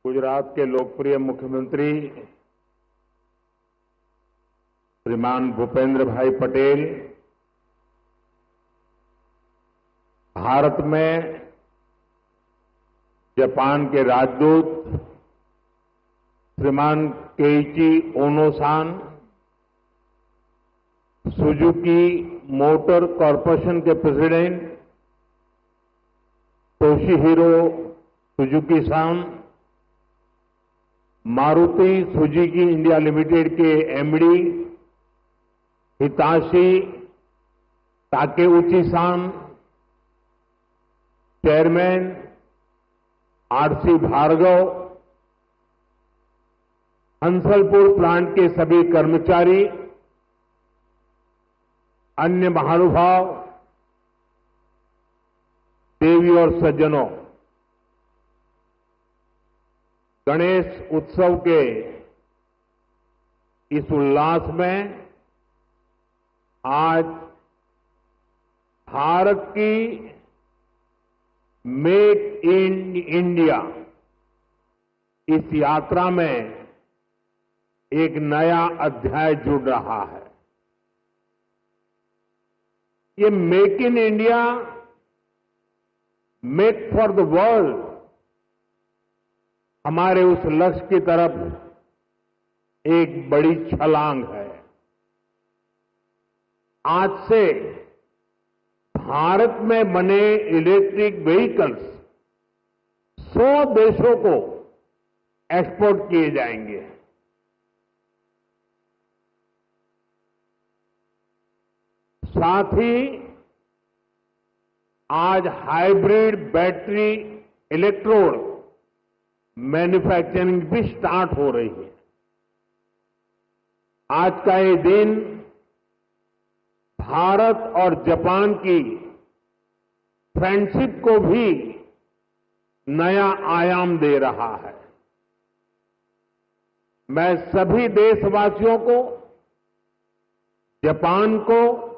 गुजरात के लोकप्रिय मुख्यमंत्री श्रीमान भूपेंद्र भाई पटेल भारत में जापान के राजदूत श्रीमान Keiichi Ono san, Suzuki motor corporation के president Toshihiro Suzuki san, Maruti Suzuki India limited के MD Hisashi Takeuchi san, chairman RC Bhargava, Hansalpur plant के सभी कर्मचारी, अन्य महानुभाव, देवी और सज्जनों, गणेश उत्सव के इस उल्लास में आज भारत की मेक इन इंडिया इस यात्रा में एक नया अध्याय जुड़ रहा है। ये make in India, make for the world हमारे उस लक्ष्य की तरफ एक बड़ी छलांग है। आज से भारत में बने इलेक्ट्रिक व्हीकल्स 100 देशों को एक्सपोर्ट किए जाएंगे। साथ ही आज हाइब्रिड बैटरी इलेक्ट्रोड मैन्युफैक्चरिंग भी स्टार्ट हो रही है। आज का ये दिन भारत और जापान की फ्रेंडशिप को भी नया आयाम दे रहा है। मैं सभी देशवासियों को, जापान को,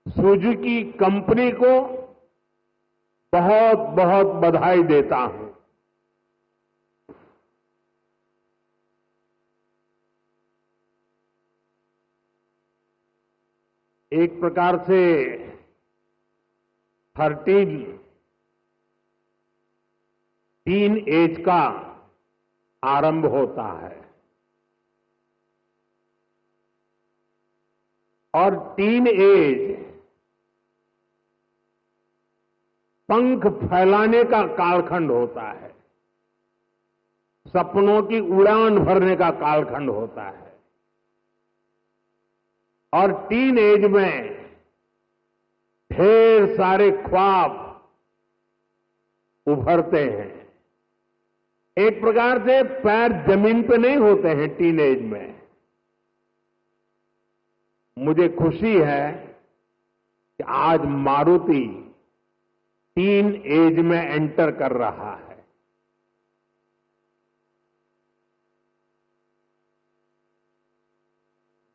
सुजुकी कंपनी को बहुत बहुत बधाई देता हूं। एक प्रकार से 13 एज का आरंभ होता है और टीन एज पंख फैलाने का कालखंड होता है, सपनों की उड़ान भरने का कालखंड होता है। और टीन एज में ढेर सारे ख्वाब उभरते हैं। एक प्रकार से पैर जमीन पे नहीं होते हैं टीन एज में। मुझे खुशी है कि आज मारुति टीन एज में एंटर कर रहा है।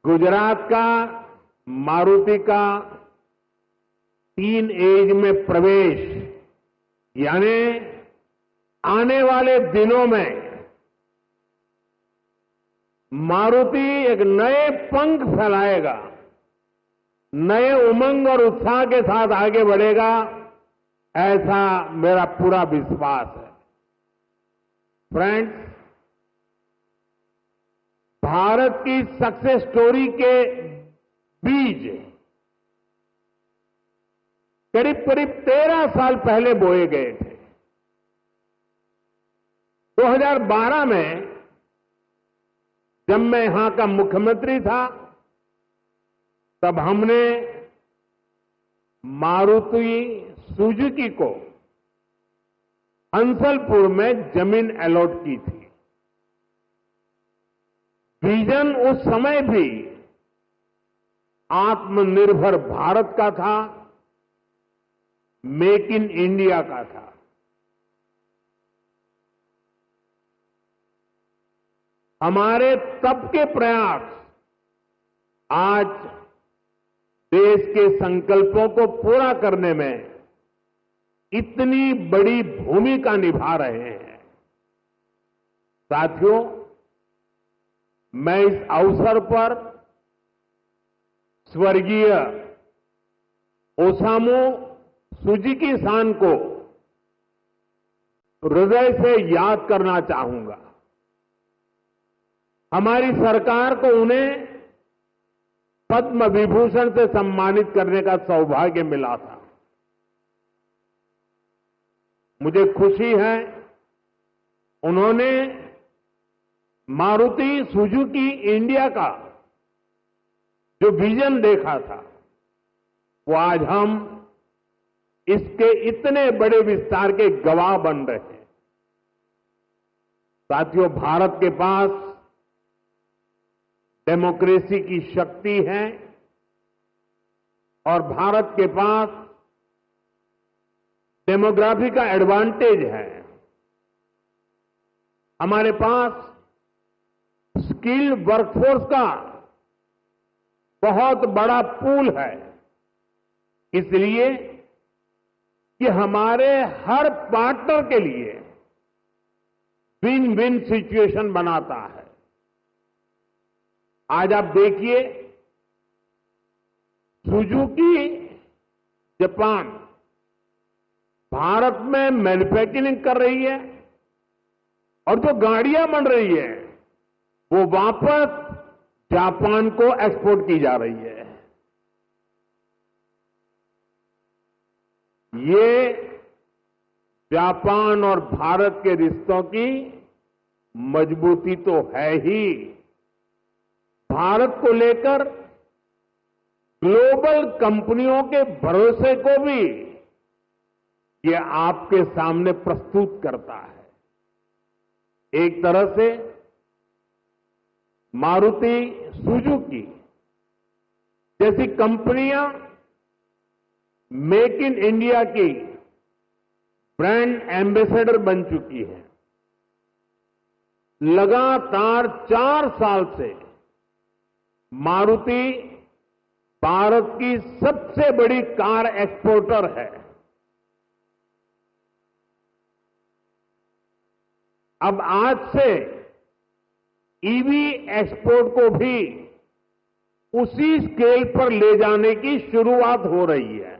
गुजरात का मारुति का टीन एज में प्रवेश यानी आने वाले दिनों में मारुति एक नए पंख फैलाएगा, नए उमंग और उत्साह के साथ आगे बढ़ेगा, ऐसा मेरा पूरा विश्वास है। फ्रेंड्स, भारत की सक्सेस स्टोरी के बीज करीब करीब 13 साल पहले बोए गए थे। 2012 में जब मैं यहां का मुख्यमंत्री था, तब हमने मारुति सुजुकी को हंसलपुर में जमीन अलॉट की थी। विजन उस समय भी आत्मनिर्भर भारत का था, मेक इन इंडिया का था। हमारे तब के प्रयास आज देश के संकल्पों को पूरा करने में इतनी बड़ी भूमिका निभा रहे हैं। साथियों, मैं इस अवसर पर स्वर्गीय ओसामू सुजुकी-सान को हृदय से याद करना चाहूंगा। हमारी सरकार को उन्हें पद्म विभूषण से सम्मानित करने का सौभाग्य मिला था। मुझे खुशी है उन्होंने मारुति सुजुकी इंडिया का जो विजन देखा था, वो आज हम इसके इतने बड़े विस्तार के गवाह बन रहे हैं। साथियों, भारत के पास डेमोक्रेसी की शक्ति है और भारत के पास डेमोग्राफी का एडवांटेज है। हमारे पास स्किल्ड वर्कफोर्स का बहुत बड़ा पूल है, इसलिए कि हमारे हर पार्टनर के लिए विन विन सिचुएशन बनाता है। आज आप देखिए, सुजुकी जापान भारत में मैन्युफैक्चरिंग कर रही है और जो गाड़ियां बन रही है वो वापस जापान को एक्सपोर्ट की जा रही है। ये जापान और भारत के रिश्तों की मजबूती तो है ही, भारत को लेकर ग्लोबल कंपनियों के भरोसे को भी ये आपके सामने प्रस्तुत करता है। एक तरह से मारुति सुजुकी जैसी कंपनियां मेक इन इंडिया की ब्रांड एम्बेसडर बन चुकी है। लगातार 4 साल से मारुति भारत की सबसे बड़ी कार एक्सपोर्टर है। अब आज से ईवी एक्सपोर्ट को भी उसी स्केल पर ले जाने की शुरुआत हो रही है।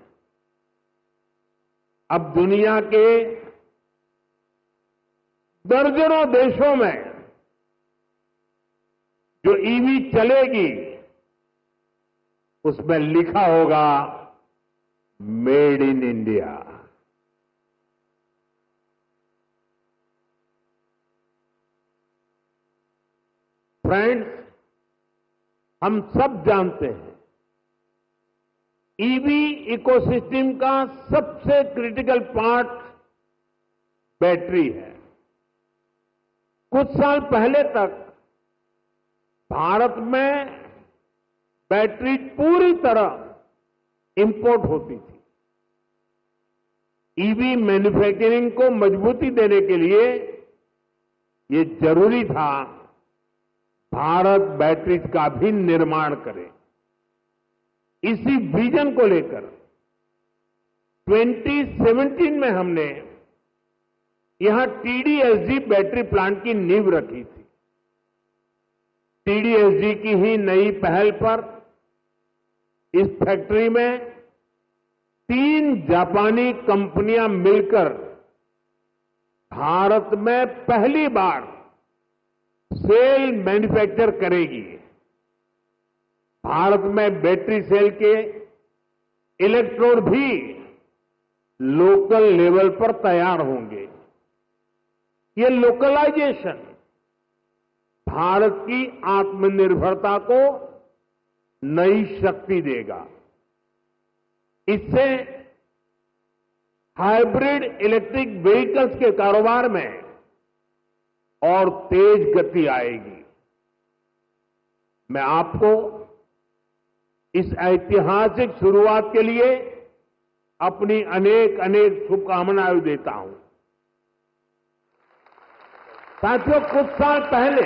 अब दुनिया के दर्जनों देशों में जो ईवी चलेगी उसमें लिखा होगा मेड इन इंडिया। फ्रेंड्स, हम सब जानते हैं ईवी इकोसिस्टम का सबसे क्रिटिकल पार्ट बैटरी है। कुछ साल पहले तक भारत में बैटरी पूरी तरह इंपोर्ट होती थी। ईवी मैन्युफैक्चरिंग को मजबूती देने के लिए ये जरूरी था भारत बैटरीज का भी निर्माण करे। इसी विजन को लेकर 2017 में हमने यहां टीडीएसजी बैटरी प्लांट की नींव रखी थी। टीडीएसजी की ही नई पहल पर इस फैक्ट्री में 3 जापानी कंपनियां मिलकर भारत में पहली बार सेल मैन्युफैक्चर करेगी। भारत में बैटरी सेल के इलेक्ट्रोड भी लोकल लेवल पर तैयार होंगे। ये लोकलाइजेशन भारत की आत्मनिर्भरता को नई शक्ति देगा। इससे हाइब्रिड इलेक्ट्रिक व्हीकल्स के कारोबार में और तेज गति आएगी। मैं आपको इस ऐतिहासिक शुरुआत के लिए अपनी अनेक अनेक शुभकामनाएं देता हूं। साथियों, कुछ साल पहले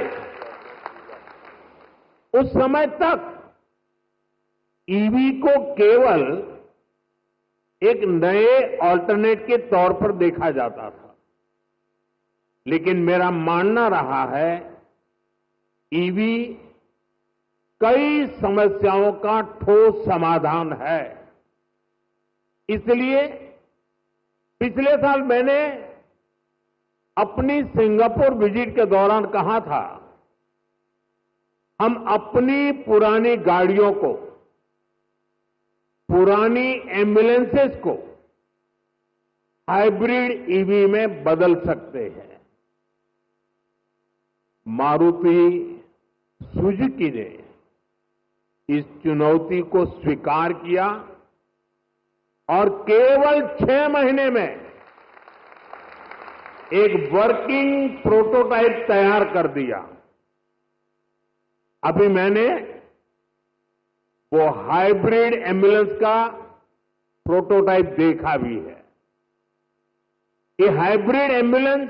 उस समय तक ईवी को केवल एक नए ऑल्टरनेट के तौर पर देखा जाता था, लेकिन मेरा मानना रहा है ईवी कई समस्याओं का ठोस समाधान है। इसलिए पिछले साल मैंने अपनी सिंगापुर विजिट के दौरान कहा था, हम अपनी पुरानी गाड़ियों को, पुरानी एम्बुलेंसेस को हाइब्रिड ईवी में बदल सकते हैं। मारुति सुजुकी ने इस चुनौती को स्वीकार किया और केवल 6 महीने में एक वर्किंग प्रोटोटाइप तैयार कर दिया। अभी मैंने वो हाइब्रिड एम्बुलेंस का प्रोटोटाइप देखा भी है। ये hybrid ambulance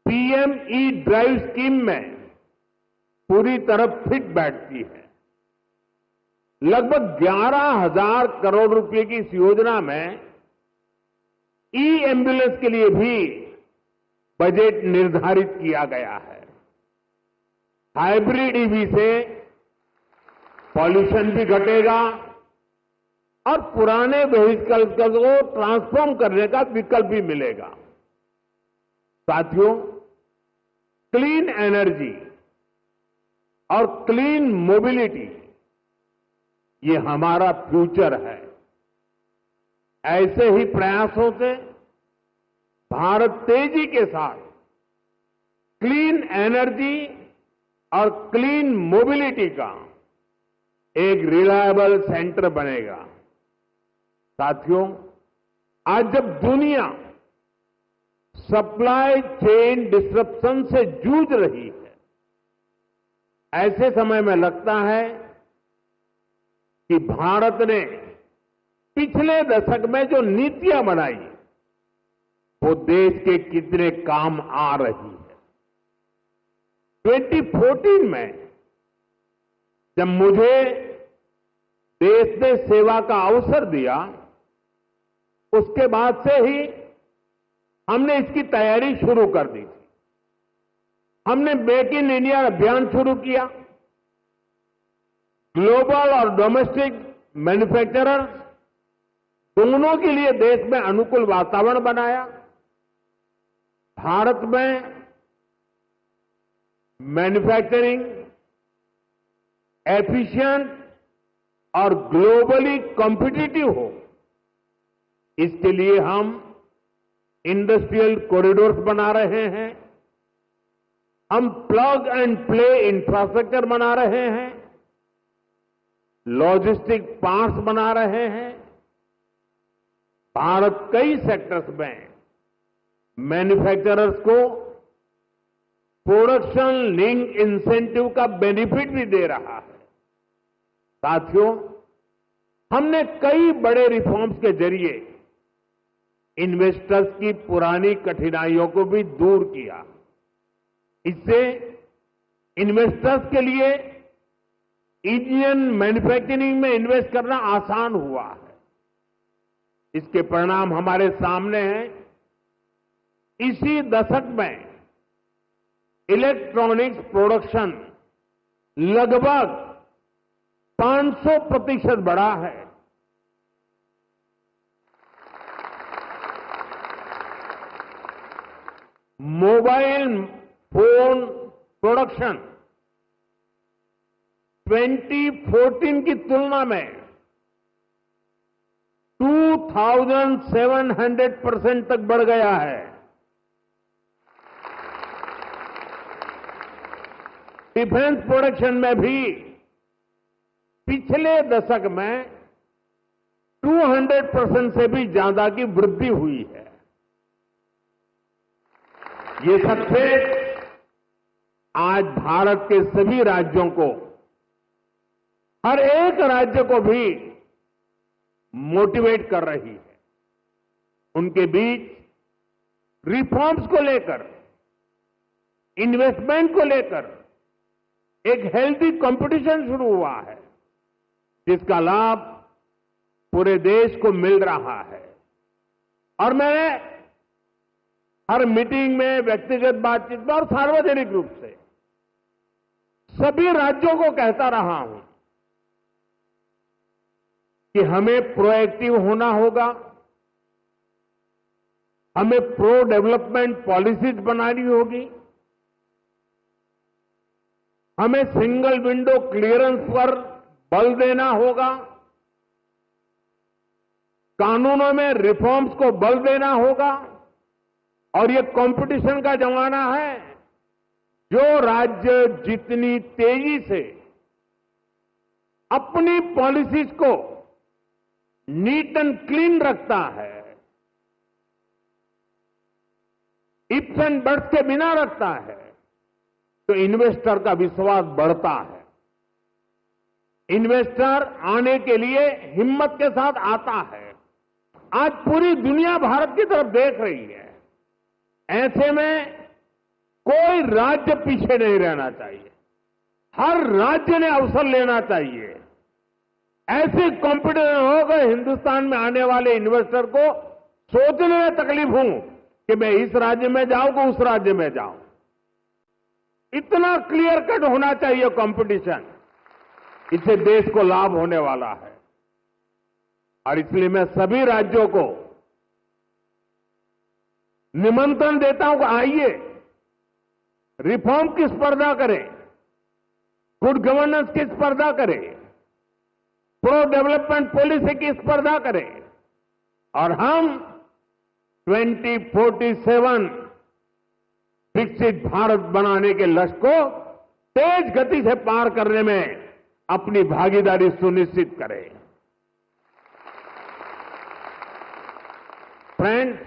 PM E drive scheme में पूरी तरह फिट बैठती है। लगभग 11,000 करोड़ रुपए की इस योजना में ई एम्बुलेंस के लिए भी बजट निर्धारित किया गया है। हाइब्रिड ईवी से पॉल्यूशन भी घटेगा और पुराने व्हीकल्स को ट्रांसफॉर्म करने का विकल्प भी मिलेगा। साथियों, क्लीन एनर्जी और क्लीन मोबिलिटी ये हमारा फ्यूचर है। ऐसे ही प्रयासों से भारत तेजी के साथ क्लीन एनर्जी और क्लीन मोबिलिटी का एक रिलायबल सेंटर बनेगा। साथियों, आज जब दुनिया सप्लाई चेन डिसरप्शन से जूझ रही है, ऐसे समय में लगता है कि भारत ने पिछले दशक में जो नीतियां बनाई वो देश के कितने काम आ रही है। 2014 में जब मुझे देश ने सेवा का अवसर दिया, उसके बाद से ही हमने इसकी तैयारी शुरू कर दी थी। हमने मेक इन इंडिया अभियान शुरू किया। ग्लोबल और डोमेस्टिक मैन्युफैक्चरर्स दोनों के लिए देश में अनुकूल वातावरण बनाया। भारत में मैन्युफैक्चरिंग एफिशिएंट और ग्लोबली कॉम्पिटिटिव हो, इसके लिए हम इंडस्ट्रियल कॉरिडोर्स बना रहे हैं। हम प्लग एंड प्ले इंफ्रास्ट्रक्चर बना रहे हैं, लॉजिस्टिक पार्क्स बना रहे हैं। भारत कई सेक्टर्स में मैन्युफैक्चरर्स को प्रोडक्शन लिंक इंसेंटिव का बेनिफिट भी दे रहा है। साथियों, हमने कई बड़े रिफॉर्म्स के जरिए इन्वेस्टर्स की पुरानी कठिनाइयों को भी दूर किया। इससे इन्वेस्टर्स के लिए इंडियन मैन्युफैक्चरिंग में इन्वेस्ट करना आसान हुआ है। इसके परिणाम हमारे सामने हैं। इसी दशक में इलेक्ट्रॉनिक्स प्रोडक्शन लगभग 500% बढ़ा है। मोबाइल फोन प्रोडक्शन 2014 की तुलना में 2700% तक बढ़ गया है। डिफेंस प्रोडक्शन में भी पिछले दशक में 200% से भी ज्यादा की वृद्धि हुई है। ये सक्सेस आज भारत के सभी राज्यों को, हर एक राज्य को भी मोटिवेट कर रही है। उनके बीच रिफॉर्म्स को लेकर, इन्वेस्टमेंट को लेकर एक हेल्दी कंपटीशन शुरू हुआ है, जिसका लाभ पूरे देश को मिल रहा है। और मैं हर मीटिंग में, व्यक्तिगत बातचीत में और सार्वजनिक रूप से सभी राज्यों को कहता रहा हूं कि हमें प्रोएक्टिव होना होगा, हमें प्रो डेवलपमेंट पॉलिसीज बनानी होगी, हमें सिंगल विंडो क्लियरेंस पर बल देना होगा, कानूनों में रिफॉर्म्स को बल देना होगा और ये कंपटीशन का जमाना है। जो राज्य जितनी तेजी से अपनी पॉलिसीज को नीट एंड क्लीन रखता है, इफ्स एंड बट्स के बिना रखता है, तो इन्वेस्टर का विश्वास बढ़ता है। इन्वेस्टर आने के लिए हिम्मत के साथ आता है। आज पूरी दुनिया भारत की तरफ देख रही है। ऐसे में कोई राज्य पीछे नहीं रहना चाहिए। हर राज्य ने अवसर लेना चाहिए। ऐसे कॉम्पिटिशन हो गए हिंदुस्तान में आने वाले इन्वेस्टर को सोचने में तकलीफ हो कि मैं इस राज्य में जाऊं कि उस राज्य में जाऊं। इतना क्लियर कट होना चाहिए कंपटीशन। इससे देश को लाभ होने वाला है। और इसलिए मैं सभी राज्यों को निमंत्रण देता हूं कि आइए, रिफॉर्म की स्पर्धा करें, गुड गवर्नेंस की स्पर्धा करें, प्रो डेवलपमेंट पॉलिसी की स्पर्धा करें और हम 2047 विकसित भारत बनाने के लक्ष्य को तेज गति से पार करने में अपनी भागीदारी सुनिश्चित करें। फ्रेंड्स,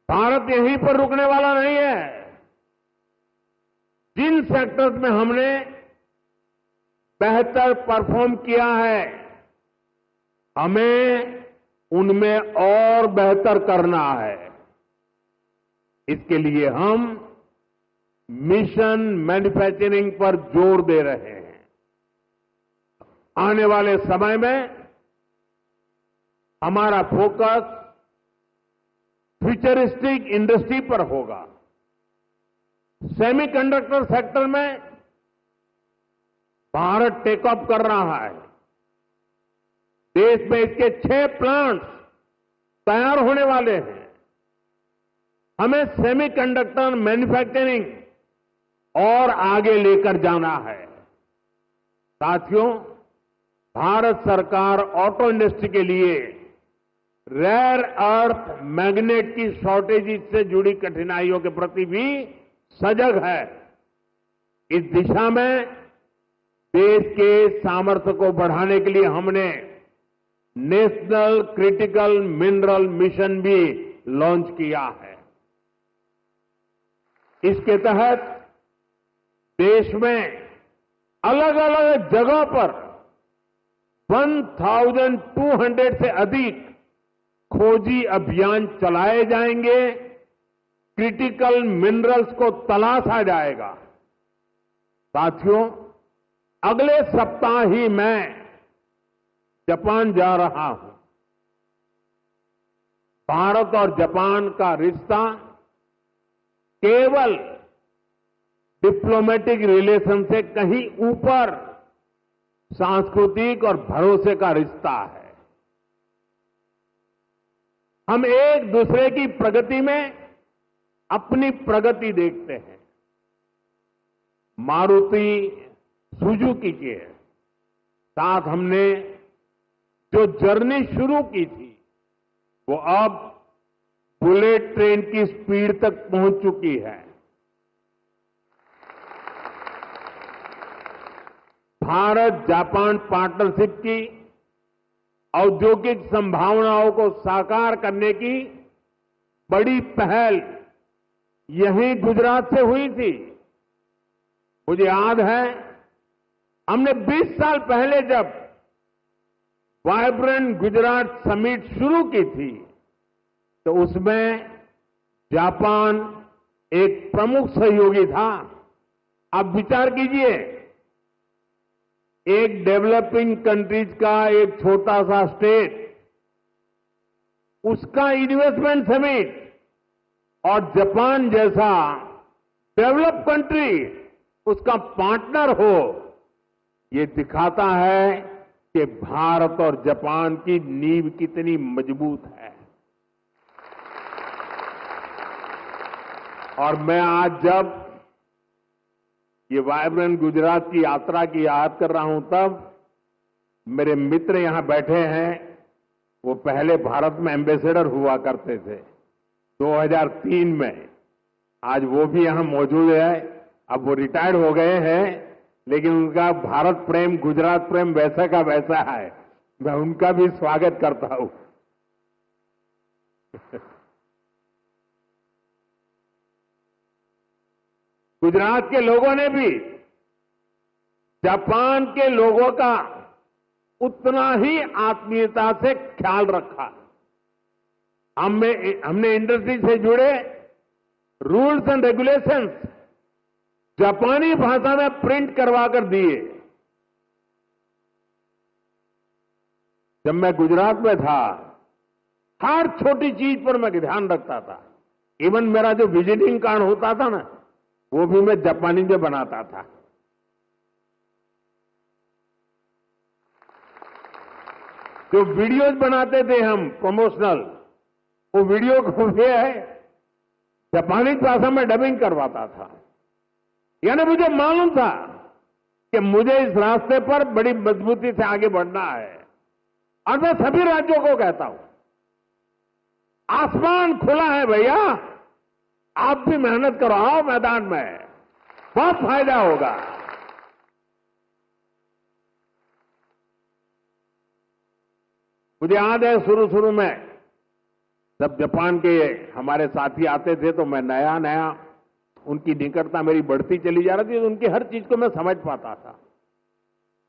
भारत यहीं पर रुकने वाला नहीं है। जिन सेक्टर्स में हमने बेहतर परफॉर्म किया है, हमें उनमें और बेहतर करना है। इसके लिए हम मिशन मैन्युफैक्चरिंग पर जोर दे रहे हैं। आने वाले समय में हमारा फोकस फ्यूचरिस्टिक इंडस्ट्री पर होगा। सेमीकंडक्टर सेक्टर में भारत टेक ऑफ कर रहा है। देश में इसके 6 प्लांट्स तैयार होने वाले हैं। हमें सेमीकंडक्टर मैन्युफैक्चरिंग और आगे लेकर जाना है। साथियों, भारत सरकार ऑटो इंडस्ट्री के लिए रेयर अर्थ मैग्नेट की शॉर्टेज से जुड़ी कठिनाइयों के प्रति भी सजग है। इस दिशा में देश के सामर्थ्य को बढ़ाने के लिए हमने नेशनल क्रिटिकल मिनरल मिशन भी लॉन्च किया है। इसके तहत देश में अलग अलग जगहों पर 1200 से अधिक खोजी अभियान चलाए जाएंगे। क्रिटिकल मिनरल्स को तलाशा जाएगा। साथियों, अगले सप्ताह ही मैं जापान जा रहा हूं। भारत और जापान का रिश्ता केवल डिप्लोमेटिक रिलेशन से कहीं ऊपर सांस्कृतिक और भरोसे का रिश्ता है। हम एक दूसरे की प्रगति में अपनी प्रगति देखते हैं। मारुति सुजुकी के साथ हमने जो जर्नी शुरू की थी, वो अब बुलेट ट्रेन की स्पीड तक पहुंच चुकी है। भारत जापान पार्टनरशिप की औद्योगिक संभावनाओं को साकार करने की बड़ी पहल यहीं गुजरात से हुई थी। मुझे याद है, हमने 20 साल पहले जब वाइब्रेंट गुजरात समिट शुरू की थी, तो उसमें जापान एक प्रमुख सहयोगी था। आप विचार कीजिए, एक डेवलपिंग कंट्रीज का एक छोटा सा स्टेट, उसका इन्वेस्टमेंट समिट और जापान जैसा डेवलप कंट्री उसका पार्टनर हो, ये दिखाता है कि भारत और जापान की नींव कितनी मजबूत है। और मैं आज जब ये वाइब्रेंट गुजरात की यात्रा की याद कर रहा हूं, तब मेरे मित्र यहां बैठे हैं, वो पहले भारत में एम्बेसडर हुआ करते थे 2003 में। आज वो भी यहां मौजूद है। अब वो रिटायर्ड हो गए हैं, लेकिन उनका भारत प्रेम, गुजरात प्रेम वैसा का वैसा है। मैं उनका भी स्वागत करता हूं। गुजरात के लोगों ने भी जापान के लोगों का उतना ही आत्मीयता से ख्याल रखा। हमने इंडस्ट्री से जुड़े रूल्स एंड रेगुलेशंस जापानी भाषा में प्रिंट करवा कर दिए। जब मैं गुजरात में था, हर छोटी चीज पर मैं ध्यान रखता था। इवन मेरा जो विजिटिंग कार्ड होता था ना, वो भी मैं जापानी में बनाता था। जो वीडियोज बनाते थे हम प्रमोशनल, वो वीडियो को भी जापानी भाषा में डबिंग करवाता था। यानी मुझे मालूम था कि मुझे इस रास्ते पर बड़ी मजबूती से आगे बढ़ना है। और मैं सभी राज्यों को कहता हूं, आसमान खुला है भैया, आप भी मेहनत करो, आओ मैदान में, बहुत फायदा होगा। मुझे याद है शुरू में जब जापान के हमारे साथी आते थे, तो मैं नया नया उनकी निकटता मेरी बढ़ती चली जा रही थी, तो उनकी हर चीज को मैं समझ पाता था।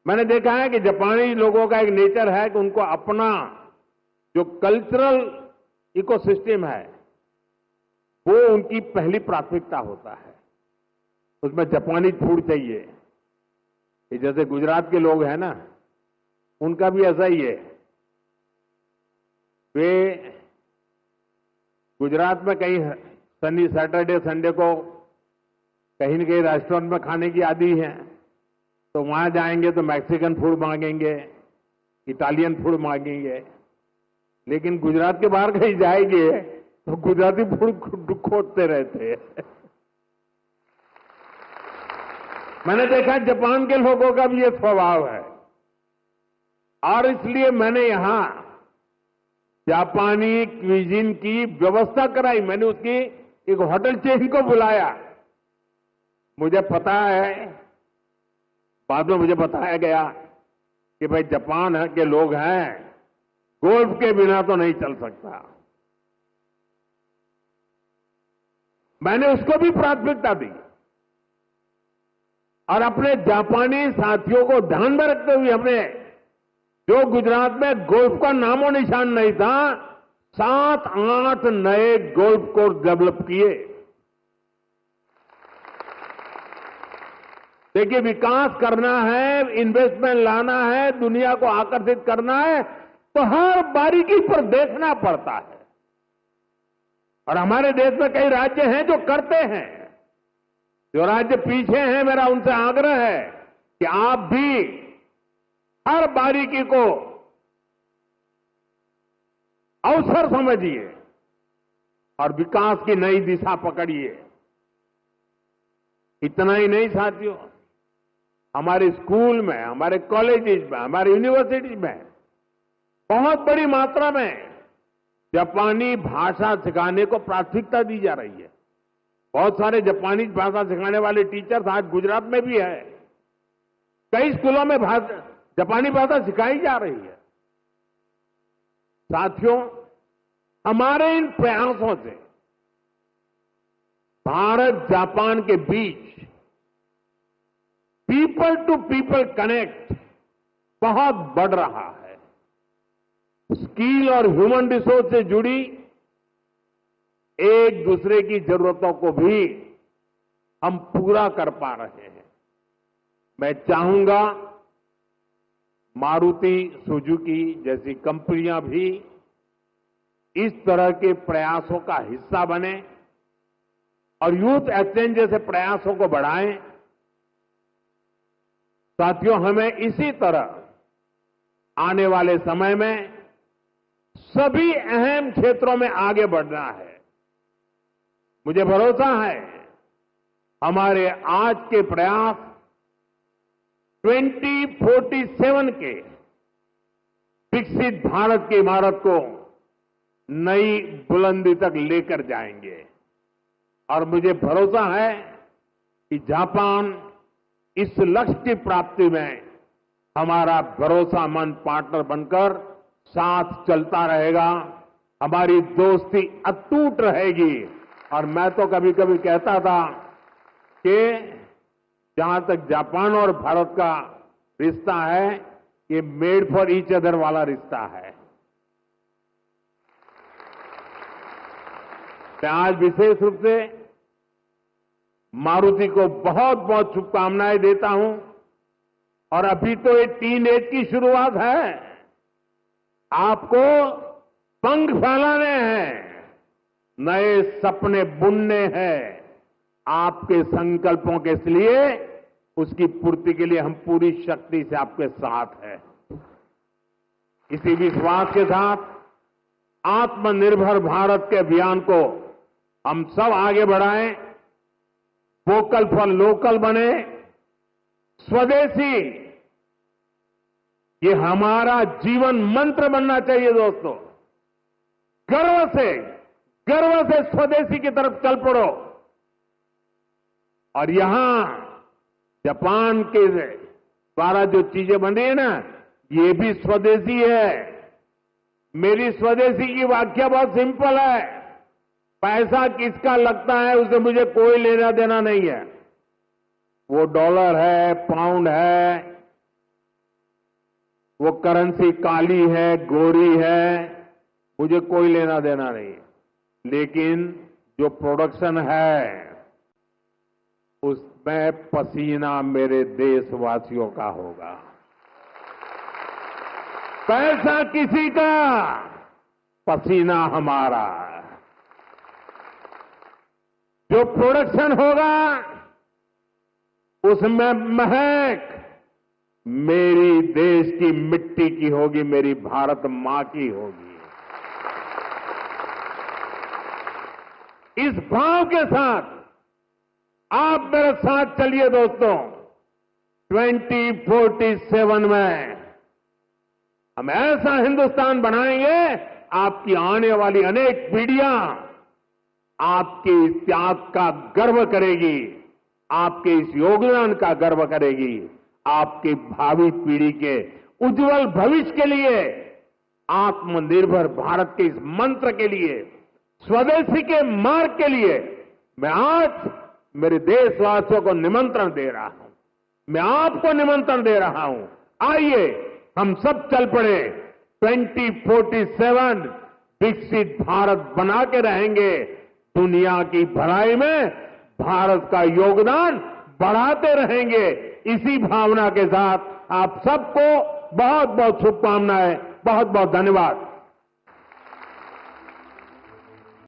मैंने देखा है कि जापानी लोगों का एक नेचर है कि उनको अपना जो कल्चरल इकोसिस्टम है, वो उनकी पहली प्राथमिकता होता है। उसमें जापानी फूड चाहिए। ये जैसे गुजरात के लोग हैं ना, उनका भी ऐसा ही है। वे गुजरात में कहीं शनि, सैटरडे, संडे को कहीं न कहीं रेस्टोरेंट में खाने की आदी है, तो वहां जाएंगे तो मैक्सिकन फूड मांगेंगे, इटालियन फूड मांगेंगे। लेकिन गुजरात के बाहर कहीं जाएंगे तो गुजराती फूड खोजते रहते हैं। मैंने देखा जापान के लोगों का भी ये स्वभाव है, और इसलिए मैंने यहां जापानी क्विजीन की व्यवस्था कराई। मैंने उसकी एक होटल चेन को बुलाया। मुझे पता है, बाद में मुझे बताया गया कि भाई जापान के लोग हैं, गोल्फ के बिना तो नहीं चल सकता। मैंने उसको भी प्राथमिकता दी, और अपने जापानी साथियों को ध्यान में रखते हुए हमने, जो गुजरात में गोल्फ का नामो निशान नहीं था, 7-8 नए गोल्फ कोर्स डेवलप किए। देखिए, विकास करना है, इन्वेस्टमेंट लाना है, दुनिया को आकर्षित करना है, तो हर बारीकी पर देखना पड़ता है। और हमारे देश में कई राज्य हैं जो करते हैं। जो राज्य पीछे हैं, मेरा उनसे आग्रह है कि आप भी हर बारीकी को अवसर समझिए और विकास की नई दिशा पकड़िए। इतना ही नहीं साथियों, हमारे स्कूल में, हमारे कॉलेजेस में, हमारे यूनिवर्सिटी में बहुत बड़ी मात्रा में जापानी भाषा सिखाने को प्राथमिकता दी जा रही है। बहुत सारे जापानी भाषा सिखाने वाले टीचर्स आज गुजरात में भी है। कई स्कूलों में जापानी भाषा सिखाई जा रही है। साथियों, हमारे इन प्रयासों से भारत जापान के बीच पीपल टू पीपल कनेक्ट बहुत बढ़ रहा है। स्किल और ह्यूमन रिसोर्स से जुड़ी एक दूसरे की जरूरतों को भी हम पूरा कर पा रहे हैं। मैं चाहूंगा मारुति सुजुकी जैसी कंपनियां भी इस तरह के प्रयासों का हिस्सा बने और यूथ एक्सचेंज जैसे प्रयासों को बढ़ाएं। साथियों, हमें इसी तरह आने वाले समय में सभी अहम क्षेत्रों में आगे बढ़ना है। मुझे भरोसा है हमारे आज के प्रयास 2047 के विकसित भारत की इमारत को नई बुलंदी तक लेकर जाएंगे और मुझे भरोसा है कि जापान इस लक्ष्य की प्राप्ति में हमारा भरोसामंद पार्टनर बनकर साथ चलता रहेगा। हमारी दोस्ती अटूट रहेगी। और मैं तो कभी कभी कहता था कि जहां तक जापान और भारत का रिश्ता है, ये मेड फॉर ईच अदर वाला रिश्ता है। मैं आज विशेष रूप से मारुति को बहुत बहुत शुभकामनाएं देता हूं। और अभी तो ये टीन एज की शुरुआत है। आपको पंख फैलाने हैं, नए सपने बुनने हैं। आपके संकल्पों के लिए, उसकी पूर्ति के लिए हम पूरी शक्ति से आपके साथ हैं। इसी विश्वास के साथ आत्मनिर्भर भारत के अभियान को हम सब आगे बढ़ाएं, वोकल फॉर लोकल बने, स्वदेशी ये हमारा जीवन मंत्र बनना चाहिए। दोस्तों, गर्व से स्वदेशी की तरफ चल पड़ो। और यहां जापान के द्वारा जो चीजें बन रही है ना, ये भी स्वदेशी है। मेरी स्वदेशी की व्याख्या बहुत सिंपल है। पैसा किसका लगता है उसे मुझे कोई लेना देना नहीं है। वो डॉलर है, पाउंड है, वो करेंसी काली है, गोरी है, मुझे कोई लेना देना नहीं है। लेकिन जो प्रोडक्शन है उसमें पसीना मेरे देशवासियों का होगा। पैसा किसी का, पसीना हमारा। जो प्रोडक्शन होगा उसमें महक मेरी देश की मिट्टी की होगी, मेरी भारत मां की होगी। इस भाव के साथ आप मेरे साथ चलिए दोस्तों। 2047 में हम ऐसा हिंदुस्तान बनाएंगे, आपकी आने वाली अनेक पीढ़ियां आपके इस त्याग का गर्व करेगी, आपके इस योगदान का गर्व करेगी। आपकी भावी पीढ़ी के उज्जवल भविष्य के लिए, आत्मनिर्भर भारत के इस मंत्र के लिए, स्वदेशी के मार्ग के लिए मैं आज मेरे देशवासियों को निमंत्रण दे रहा हूं। मैं आपको निमंत्रण दे रहा हूं। आइए हम सब चल पड़े। 2047 विकसित भारत बना के रहेंगे। दुनिया की भलाई में भारत का योगदान बढ़ाते रहेंगे। इसी भावना के साथ आप सबको बहुत बहुत शुभकामनाएं, बहुत बहुत धन्यवाद।